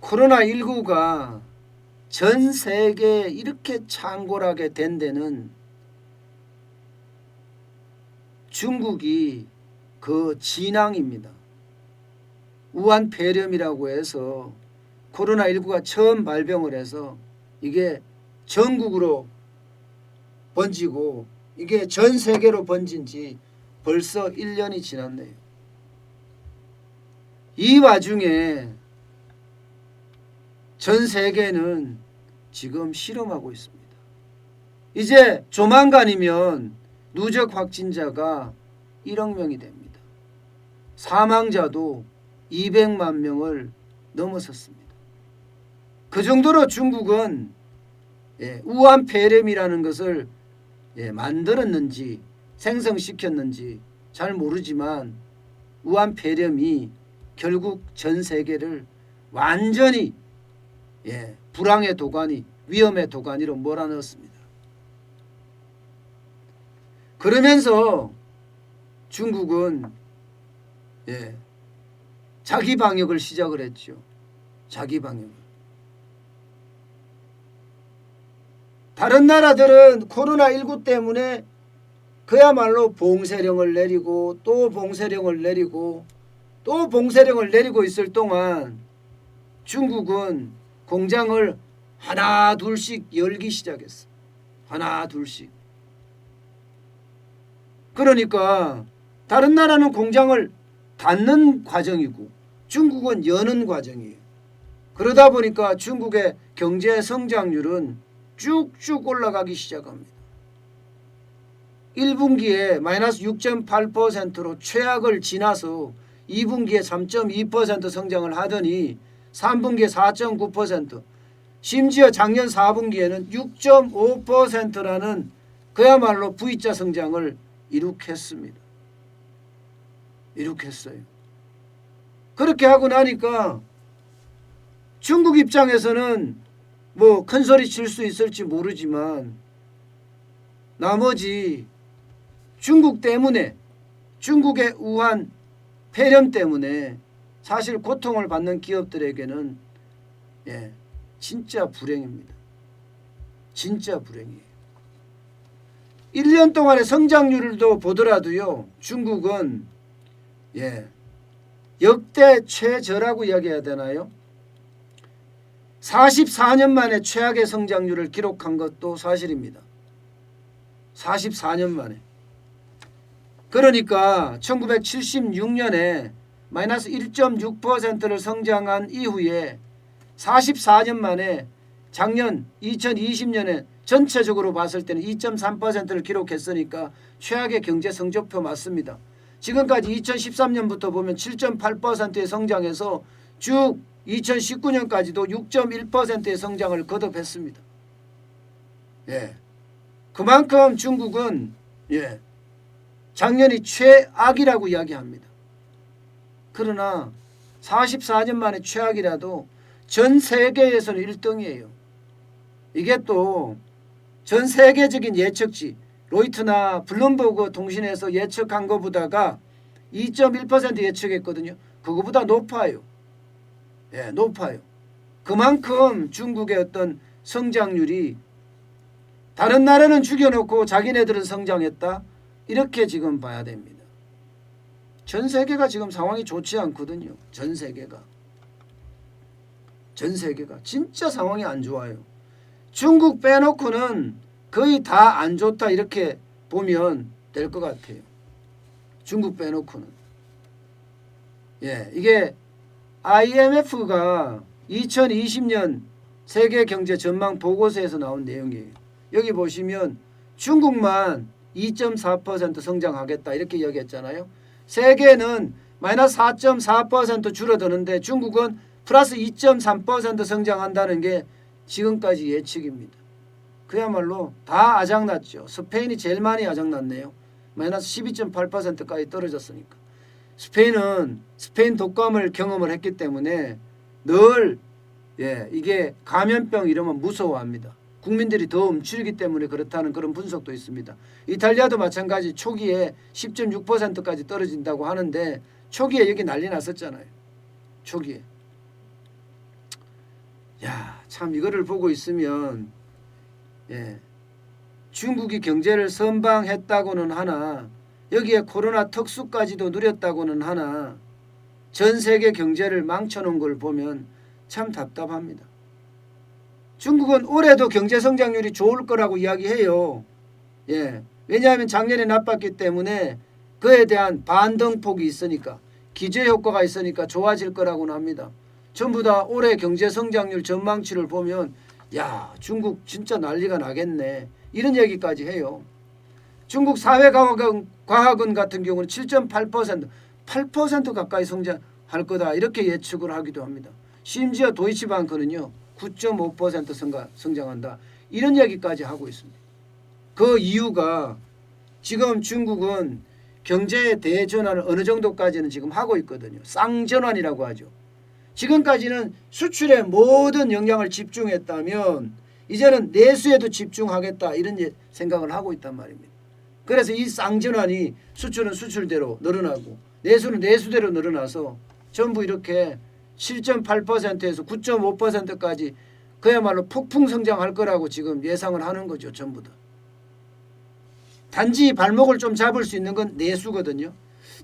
코로나19가 전 세계에 이렇게 창궐하게 된 데는 중국이 그 진앙입니다. 우한 폐렴이라고 해서 코로나19가 처음 발병을 해서 이게 전국으로 번지고 이게 전 세계로 번진 지 벌써 1년이 지났네요. 이 와중에 전 세계는 지금 실험하고 있습니다. 이제 조만간이면 누적 확진자가 1억 명이 됩니다. 사망자도 200만 명을 넘어섰습니다. 그 정도로 중국은 우한 폐렴이라는 것을 만들었는지 생성시켰는지 잘 모르지만 우한 폐렴이 결국 전 세계를 완전히 불황의 도가니, 위험의 도가니로 몰아넣었습니다. 그러면서 중국은 자기 방역을 시작을 했죠. 자기 방역을. 다른 나라들은 코로나19 때문에 그야말로 봉쇄령을 내리고 또 봉쇄령을 내리고 또 봉쇄령을 내리고 있을 동안 중국은 공장을 하나 둘씩 열기 시작했어. 하나 둘씩. 그러니까 다른 나라는 공장을 닫는 과정이고 중국은 여는 과정이에요. 그러다 보니까 중국의 경제 성장률은 쭉쭉 올라가기 시작합니다. 1분기에 마이너스 6.8%로 최악을 지나서 2분기에 3.2% 성장을 하더니 3분기에 4.9%, 심지어 작년 4분기에는 6.5%라는 그야말로 V자 성장을 이룩했습니다. 이룩했어요. 그렇게 하고 나니까 중국 입장에서는 뭐 큰 소리 칠 수 있을지 모르지만 나머지 중국 때문에, 중국의 우한 폐렴 때문에 사실 고통을 받는 기업들에게는 진짜 불행입니다. 진짜 불행이에요. 1년 동안의 성장률도 보더라도요, 중국은 역대 최저라고 이야기해야 되나요? 44년 만에 최악의 성장률을 기록한 것도 사실입니다. 44년 만에. 그러니까 1976년에 마이너스 1.6%를 성장한 이후에 44년 만에 작년 2020년에 전체적으로 봤을 때는 2.3%를 기록했으니까 최악의 경제 성적표 맞습니다. 지금까지 2013년부터 보면 7.8%의 성장해서 쭉 2019년까지도 6.1%의 성장을 거듭했습니다. 그만큼 중국은 작년이 최악이라고 이야기합니다. 그러나 44년 만에 최악이라도 전 세계에서는 1등이에요. 이게 또 전 세계적인 예측치, 로이터나 블룸버그 통신에서 예측한 것보다가 2.1% 예측했거든요. 그거보다 높아요. 높아요. 그만큼 중국의 어떤 성장률이 다른 나라는 죽여놓고 자기네들은 성장했다. 이렇게 지금 봐야 됩니다. 전 세계가 지금 상황이 좋지 않거든요. 전 세계가 진짜 상황이 안 좋아요. 중국 빼놓고는 거의 다 안 좋다 이렇게 보면 될 것 같아요. 중국 빼놓고는. 이게 IMF가 2020년 세계 경제 전망 보고서에서 나온 내용이에요. 여기 보시면 중국만 2.4% 성장하겠다 이렇게 이야기했잖아요. 세계는 마이너스 4.4% 줄어드는데 중국은 플러스 2.3% 성장한다는 게 지금까지 예측입니다. 그야말로 다 아작났죠. 스페인이 제일 많이 아작났네요. 마이너스 12.8%까지 떨어졌으니까. 스페인 독감을 경험을 했기 때문에 늘 이게 감염병 이러면 무서워합니다. 국민들이 더 움츠리기 때문에 그렇다는 그런 분석도 있습니다. 이탈리아도 마찬가지 초기에 10.6%까지 떨어진다고 하는데 초기에 여기 난리 났었잖아요. 초기에. 야, 참 이거를 보고 있으면 중국이 경제를 선방했다고는 하나 여기에 코로나 특수까지도 누렸다고는 하나 전 세계 경제를 망쳐놓은 걸 보면 참 답답합니다. 중국은 올해도 경제 성장률이 좋을 거라고 이야기해요. 왜냐하면 작년에 나빴기 때문에 그에 대한 반등폭이 있으니까 기저효과가 있으니까 좋아질 거라고는 합니다. 전부 다 올해 경제 성장률 전망치를 보면 야, 중국 진짜 난리가 나겠네 이런 얘기까지 해요. 중국 사회과학원 같은 경우는 7.8% 8% 가까이 성장할 거다 이렇게 예측을 하기도 합니다. 심지어 도이치방크는요 9.5% 성장한다 이런 얘기까지 하고 있습니다. 그 이유가 지금 중국은 경제의 대전환을 어느 정도까지는 지금 하고 있거든요. 쌍전환이라고 하죠. 지금까지는 수출에 모든 영향을 집중했다면 이제는 내수에도 집중하겠다 이런 생각을 하고 있단 말입니다. 그래서 이 쌍전환이 수출은 수출대로 늘어나고 내수는 내수대로 늘어나서 전부 이렇게 7.8%에서 9.5%까지 그야말로 폭풍 성장할 거라고 지금 예상을 하는 거죠. 전부 다. 단지 발목을 좀 잡을 수 있는 건 내수거든요.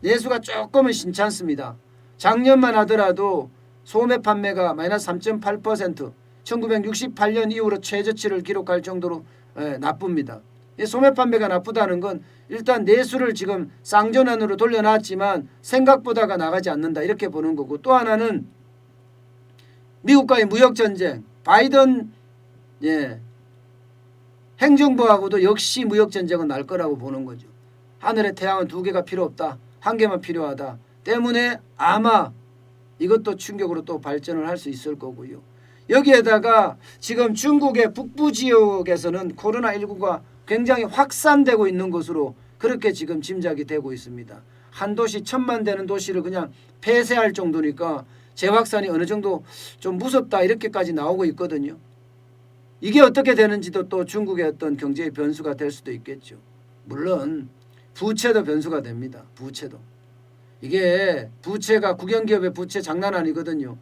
내수가 조금은 괜찮습니다. 작년만 하더라도 소매 판매가 마이너스 3.8% 1968년 이후로 최저치를 기록할 정도로 나쁩니다. 소매 판매가 나쁘다는 건 일단 내수를 지금 쌍전환으로 돌려놨지만 생각보다가 나가지 않는다 이렇게 보는 거고 또 하나는 미국과의 무역전쟁 바이든 행정부하고도 역시 무역전쟁은 날 거라고 보는 거죠. 하늘에 태양은 두 개가 필요 없다. 한 개만 필요하다. 때문에 아마 이것도 충격으로 또 발전을 할 수 있을 거고요. 여기에다가 지금 중국의 북부 지역에서는 코로나19가 굉장히 확산되고 있는 것으로 그렇게 지금 짐작이 되고 있습니다. 한 도시 1000만 되는 도시를 그냥 폐쇄할 정도니까 재확산이 어느 정도 좀 무섭다 이렇게까지 나오고 있거든요. 이게 어떻게 되는지도 또 중국의 어떤 경제의 변수가 될 수도 있겠죠. 물론 부채도 변수가 됩니다. 부채도. 이게 부채가 국영기업의 부채 장난 아니거든요.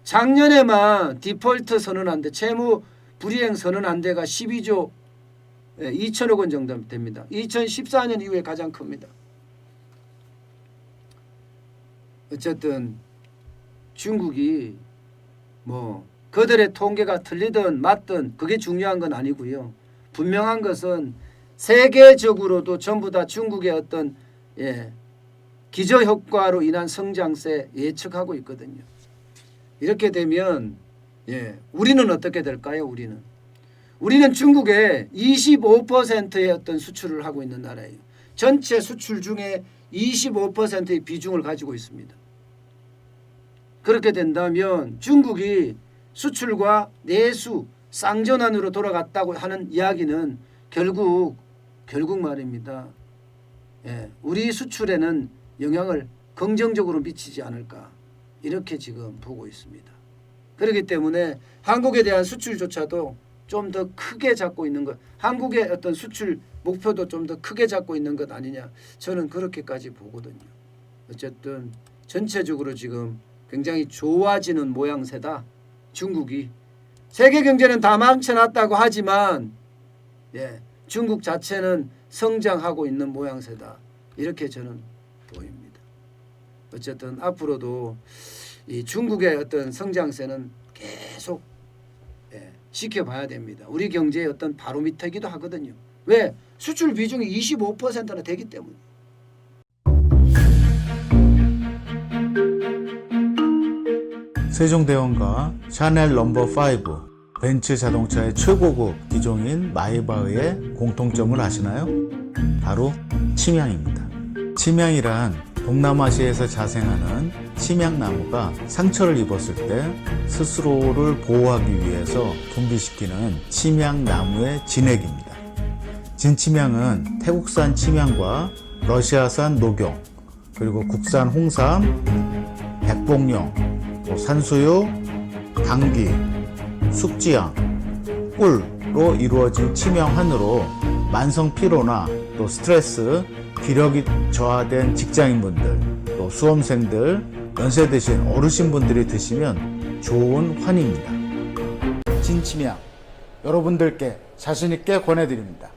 작년에만 디폴트 선언한 데 채무 불이행 선언한 데가 12조 2천억 원 정도 됩니다. 2014년 이후에 가장 큽니다. 어쨌든 중국이 뭐 그들의 통계가 틀리든 맞든 그게 중요한 건 아니고요. 분명한 것은 세계적으로도 전부 다 중국의 어떤 기저효과로 인한 성장세 예측하고 있거든요. 이렇게 되면 우리는 어떻게 될까요? 우리는 중국의 25%의 어떤 수출을 하고 있는 나라예요. 전체 수출 중에 25%의 비중을 가지고 있습니다. 그렇게 된다면 중국이 수출과 내수 쌍전환으로 돌아갔다고 하는 이야기는 결국 말입니다. 우리 수출에는 영향을 긍정적으로 미치지 않을까 이렇게 지금 보고 있습니다. 그렇기 때문에 한국에 대한 수출조차도 좀 더 크게 잡고 있는 것, 한국의 어떤 수출 목표도 좀 더 크게 잡고 있는 것 아니냐 저는 그렇게까지 보거든요. 어쨌든 전체적으로 지금 굉장히 좋아지는 모양새다. 중국이 세계 경제는 다 망쳐놨다고 하지만 중국 자체는 성장하고 있는 모양새다. 이렇게 저는 보입니다. 어쨌든 앞으로도 이 중국의 어떤 성장세는 계속 지켜봐야 됩니다. 우리 경제의 어떤 바로미터이기도 하거든요. 왜? 수출 비중이 25%나 되기 때문에. 세종대왕과 샤넬 넘버5 벤츠 자동차의 최고급 기종인 마이바흐의 공통점을 아시나요? 바로 침향입니다. 침향이란 동남아시아에서 자생하는 침향나무가 상처를 입었을 때 스스로를 보호하기 위해서 분비시키는 침향나무의 진액입니다. 진침향은 태국산 침향과 러시아산 녹용, 그리고 국산 홍삼, 백봉령, 산수유, 당귀, 숙지향, 꿀로 이루어진 침향환으로 만성 피로나 또 스트레스, 기력이 저하된 직장인분들, 또 수험생들, 연세 드신 어르신분들이 드시면 좋은 환입니다. 진치명 여러분들께 자신있게 권해드립니다.